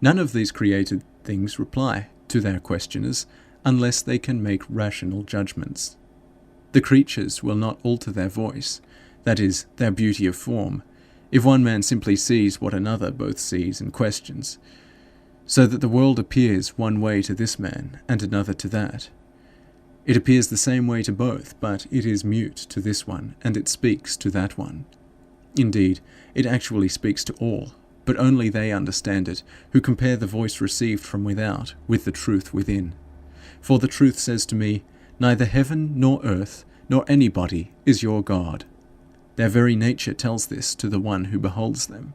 None of these created things reply to their questioners unless they can make rational judgments. The creatures will not alter their voice, that is, their beauty of form, if one man simply sees what another both sees and questions, so that the world appears one way to this man and another to that. It appears the same way to both, but it is mute to this one, and it speaks to that one. Indeed, it actually speaks to all, but only they understand it who compare the voice received from without with the truth within. For the truth says to me, neither heaven nor earth nor anybody is your God. Their very nature tells this to the one who beholds them.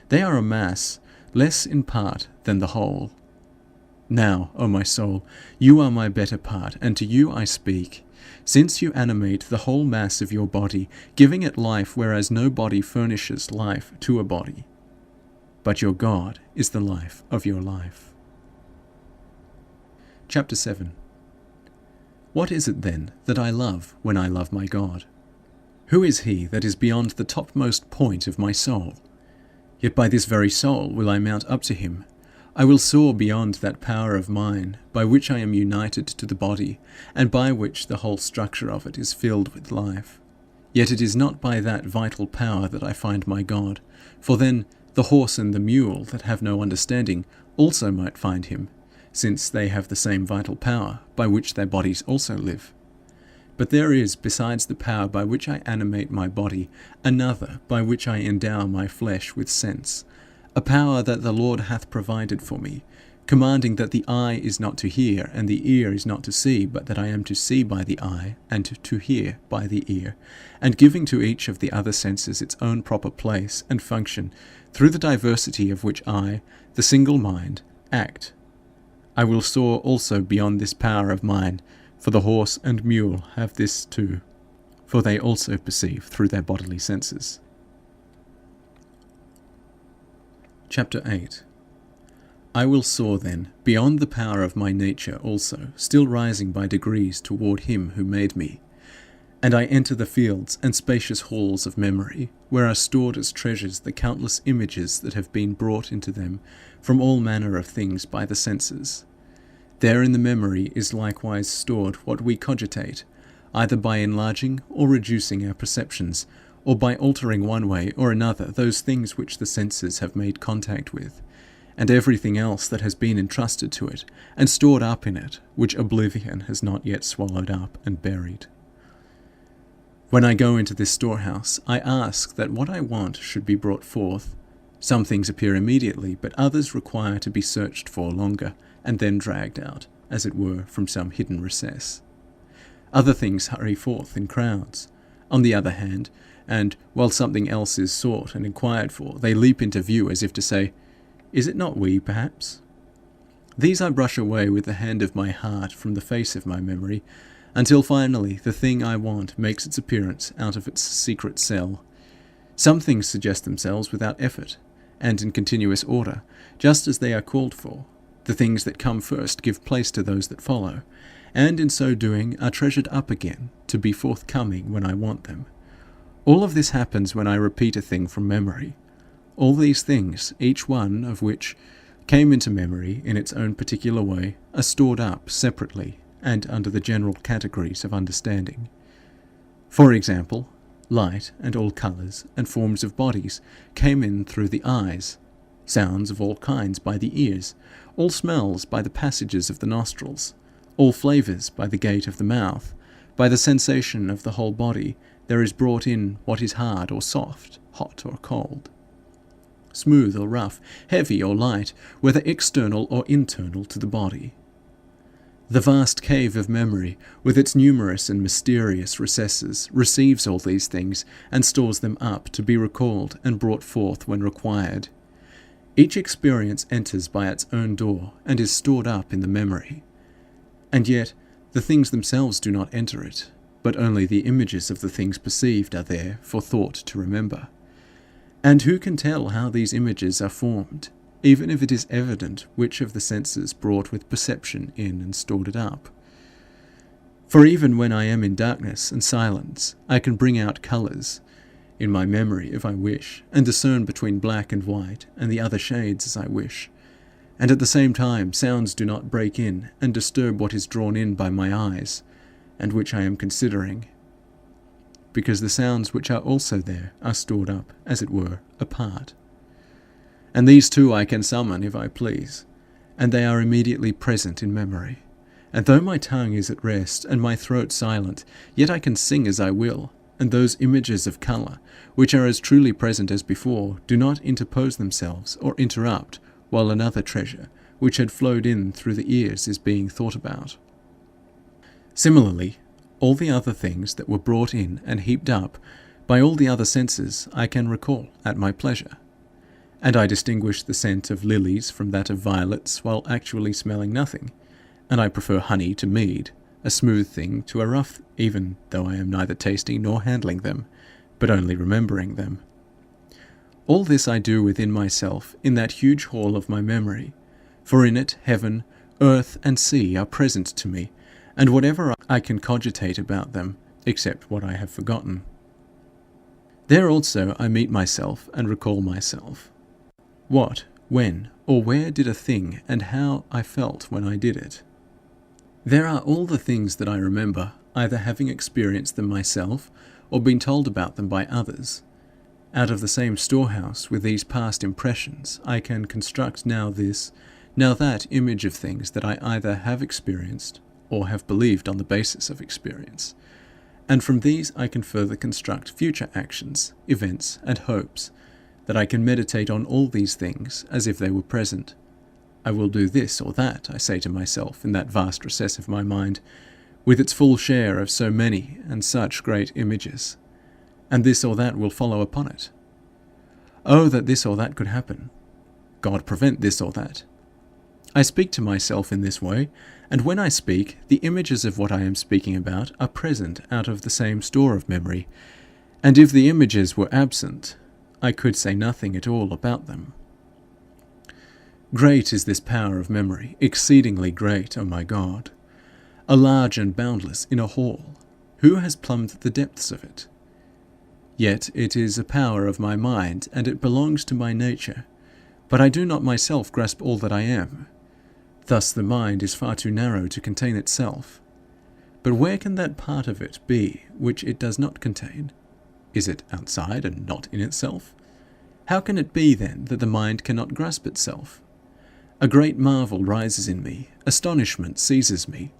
They are a mass, less in part than the whole. Now, O my soul, you are my better part, and to you I speak, since you animate the whole mass of your body, giving it life, whereas no body furnishes life to a body. But your God is the life of your life. Chapter 7. What is it then that I love when I love my God? Who is he that is beyond the topmost point of my soul? Yet by this very soul will I mount up to him. I will soar beyond that power of mine, by which I am united to the body, and by which the whole structure of it is filled with life. Yet it is not by that vital power that I find my God, for then the horse and the mule that have no understanding also might find him, since they have the same vital power, by which their bodies also live. But there is, besides the power by which I animate my body, another by which I endow my flesh with sense, a power that the Lord hath provided for me, commanding that the eye is not to hear, and the ear is not to see, but that I am to see by the eye, and to hear by the ear, and giving to each of the other senses its own proper place and function, through the diversity of which I, the single mind, act. I will soar also beyond this power of mine, for the horse and mule have this too, for they also perceive through their bodily senses. Chapter 8. I will soar then beyond the power of my nature also, still rising by degrees toward him who made me. And I enter the fields and spacious halls of memory, where are stored as treasures the countless images that have been brought into them from all manner of things by the senses. There in the memory is likewise stored what we cogitate, either by enlarging or reducing our perceptions, or by altering one way or another those things which the senses have made contact with, and everything else that has been entrusted to it, and stored up in it, which oblivion has not yet swallowed up and buried. When I go into this storehouse, I ask that what I want should be brought forth. Some things appear immediately, but others require to be searched for longer, and then dragged out, as it were, from some hidden recess. Other things hurry forth in crowds. On the other hand, and while something else is sought and inquired for, they leap into view as if to say, "Is it not we, perhaps?" These I brush away with the hand of my heart from the face of my memory, until finally the thing I want makes its appearance out of its secret cell. Some things suggest themselves without effort, and in continuous order, just as they are called for. The things that come first give place to those that follow, and in so doing are treasured up again, to be forthcoming when I want them. All of this happens when I repeat a thing from memory. All these things, each one of which came into memory in its own particular way, are stored up separately and under the general categories of understanding. For example, light and all colours and forms of bodies came in through the eyes, sounds of all kinds by the ears, all smells by the passages of the nostrils, all flavours by the gate of the mouth. By the sensation of the whole body there is brought in what is hard or soft, hot or cold, smooth or rough, heavy or light, whether external or internal to the body. The vast cave of memory, with its numerous and mysterious recesses, receives all these things and stores them up to be recalled and brought forth when required. Each experience enters by its own door and is stored up in the memory. And yet the things themselves do not enter it, but only the images of the things perceived are there for thought to remember. And who can tell how these images are formed, even if it is evident which of the senses brought with perception in and stored it up? For even when I am in darkness and silence, I can bring out colours in my memory if I wish, and discern between black and white and the other shades as I wish, and at the same time sounds do not break in and disturb what is drawn in by my eyes, and which I am considering, because the sounds which are also there are stored up, as it were, apart. And these too I can summon if I please, and they are immediately present in memory. And though my tongue is at rest and my throat silent, yet I can sing as I will, and those images of colour, which are as truly present as before, do not interpose themselves or interrupt while another treasure, which had flowed in through the ears, is being thought about. Similarly, all the other things that were brought in and heaped up by all the other senses I can recall at my pleasure. And I distinguish the scent of lilies from that of violets while actually smelling nothing, and I prefer honey to mead, a smooth thing to a rough, even though I am neither tasting nor handling them, but only remembering them. All this I do within myself in that huge hall of my memory, for in it heaven, earth, and sea are present to me, and whatever I can cogitate about them, except what I have forgotten. There also I meet myself and recall myself. What, when, or where did a thing, and how I felt when I did it? There are all the things that I remember, either having experienced them myself, or been told about them by others. Out of the same storehouse with these past impressions, I can construct now this, now that image of things that I either have experienced, or have believed on the basis of experience. And from these I can further construct future actions, events, and hopes, that I can meditate on all these things as if they were present. I will do this or that, I say to myself in that vast recess of my mind, with its full share of so many and such great images, and this or that will follow upon it. Oh, that this or that could happen! God prevent this or that! I speak to myself in this way, and when I speak, the images of what I am speaking about are present out of the same store of memory, and if the images were absent, I could say nothing at all about them. Great is this power of memory, exceedingly great, O my God! A large and boundless inner hall. Who has plumbed the depths of it? Yet it is a power of my mind, and it belongs to my nature, but I do not myself grasp all that I am. Thus the mind is far too narrow to contain itself. But where can that part of it be which it does not contain? Is it outside and not in itself? How can it be, then, that the mind cannot grasp itself? A great marvel rises in me, astonishment seizes me.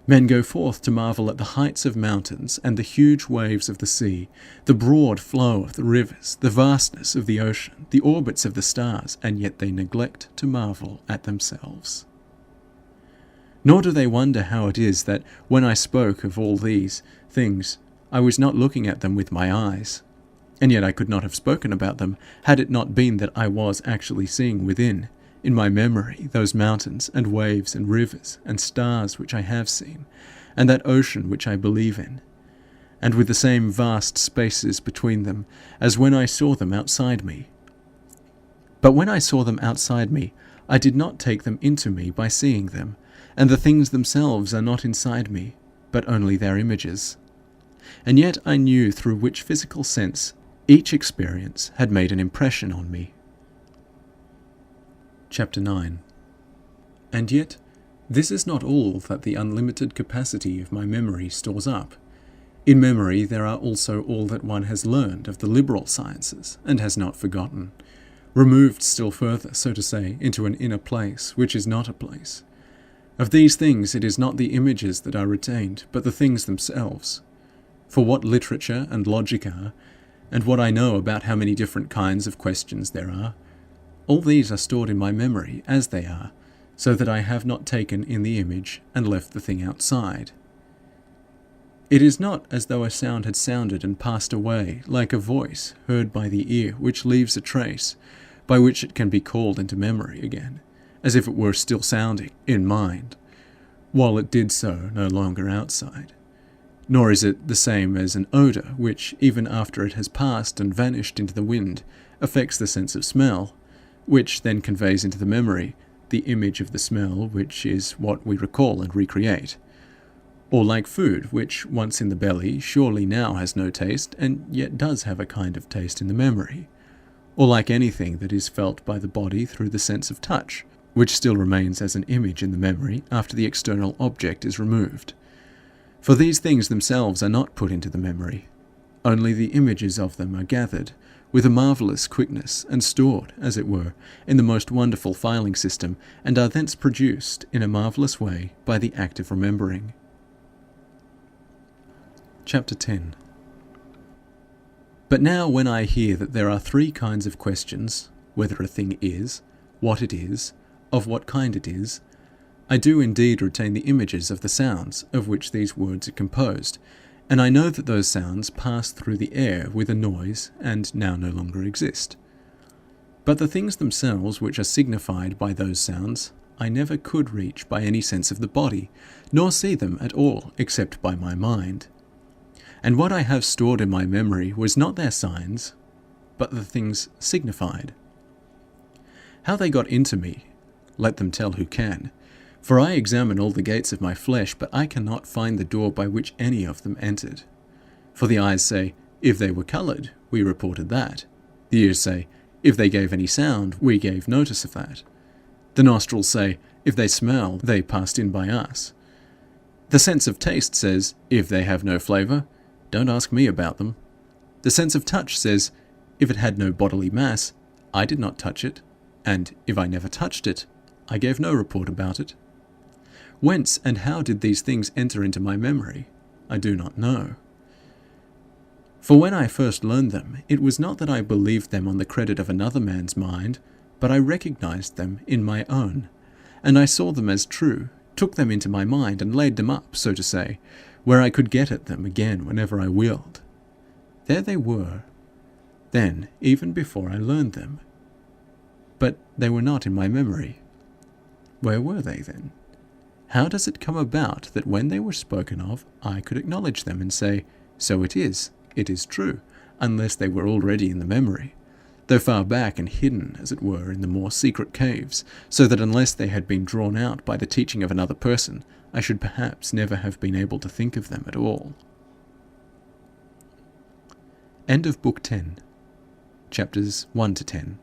Men go forth to marvel at the heights of mountains and the huge waves of the sea, the broad flow of the rivers, the vastness of the ocean, the orbits of the stars, and yet they neglect to marvel at themselves. Nor do they wonder how it is that when I spoke of all these things, I was not looking at them with my eyes, and yet I could not have spoken about them had it not been that I was actually seeing within, in my memory, those mountains and waves and rivers and stars which I have seen, and that ocean which I believe in, and with the same vast spaces between them as when I saw them outside me. But when I saw them outside me, I did not take them into me by seeing them, and the things themselves are not inside me, but only their images. And yet I knew through which physical sense each experience had made an impression on me. Chapter 9. And yet, this is not all that the unlimited capacity of my memory stores up. In memory there are also all that one has learned of the liberal sciences, and has not forgotten, removed still further, so to say, into an inner place, which is not a place. Of these things it is not the images that are retained, but the things themselves. For what literature and logic are, and what I know about how many different kinds of questions there are, all these are stored in my memory as they are, so that I have not taken in the image and left the thing outside. It is not as though a sound had sounded and passed away, like a voice heard by the ear which leaves a trace, by which it can be called into memory again, as if it were still sounding in mind, while it did so no longer outside. Nor is it the same as an odour, which, even after it has passed and vanished into the wind, affects the sense of smell, which then conveys into the memory the image of the smell, which is what we recall and recreate. Or like food, which, once in the belly, surely now has no taste, and yet does have a kind of taste in the memory. Or like anything that is felt by the body through the sense of touch, which still remains as an image in the memory after the external object is removed. For these things themselves are not put into the memory, only the images of them are gathered with a marvellous quickness and stored, as it were, in the most wonderful filing system, and are thence produced in a marvellous way by the act of remembering. Chapter 10. But now when I hear that there are three kinds of questions, whether a thing is, what it is, of what kind it is, I do indeed retain the images of the sounds of which these words are composed, and I know that those sounds pass through the air with a noise and now no longer exist. But the things themselves which are signified by those sounds I never could reach by any sense of the body, nor see them at all except by my mind. And what I have stored in my memory was not their signs, but the things signified. How they got into me, let them tell who can. For I examine all the gates of my flesh, but I cannot find the door by which any of them entered. For the eyes say, if they were coloured, we reported that. The ears say, if they gave any sound, we gave notice of that. The nostrils say, if they smell, they passed in by us. The sense of taste says, if they have no flavour, don't ask me about them. The sense of touch says, if it had no bodily mass, I did not touch it, and if I never touched it, I gave no report about it. Whence and how did these things enter into my memory? I do not know. For when I first learned them, it was not that I believed them on the credit of another man's mind, but I recognized them in my own, and I saw them as true, took them into my mind, and laid them up, so to say, where I could get at them again whenever I willed. There they were, then, even before I learned them. But they were not in my memory. Where were they then? How does it come about that when they were spoken of, I could acknowledge them and say, so it is true, unless they were already in the memory, though far back and hidden, as it were, in the more secret caves, so that unless they had been drawn out by the teaching of another person, I should perhaps never have been able to think of them at all. End of Book 10, chapters 1 to 10.